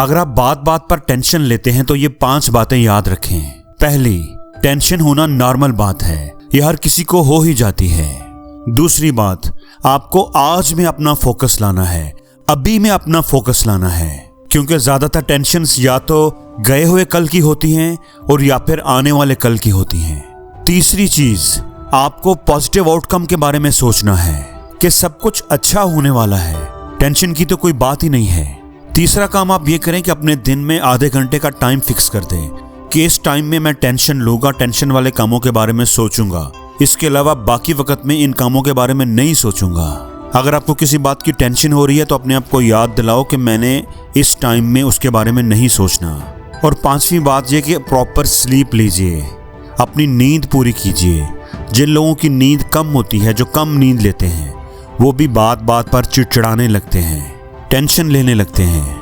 अगर आप बात बात पर टेंशन लेते हैं तो ये 5 बातें याद रखें। पहली, टेंशन होना नॉर्मल बात है, ये हर किसी को हो ही जाती है। दूसरी बात, आपको आज में अपना फोकस लाना है, अभी में अपना फोकस लाना है, क्योंकि ज्यादातर टेंशन्स या तो गए हुए कल की होती हैं और या फिर आने वाले कल की होती हैं। तीसरी चीज, आपको पॉजिटिव आउटकम के बारे में सोचना है कि सब कुछ अच्छा होने वाला है, टेंशन की तो कोई बात ही नहीं है। तीसरा काम आप ये करें कि अपने दिन में आधे घंटे का टाइम फिक्स कर दें कि इस टाइम में मैं टेंशन लूंगा, टेंशन वाले कामों के बारे में सोचूंगा, इसके अलावा बाकी वक्त में इन कामों के बारे में नहीं सोचूंगा। अगर आपको किसी बात की टेंशन हो रही है तो अपने आप को याद दिलाओ कि मैंने इस टाइम में उसके बारे में नहीं सोचना। और 5वीं बात यह कि प्रॉपर स्लीप लीजिए, अपनी नींद पूरी कीजिए। जिन लोगों की नींद कम होती है, जो कम नींद लेते हैं, वो भी बात बात पर चिड़चिड़ाने लगते हैं, टेंशन लेने लगते हैं।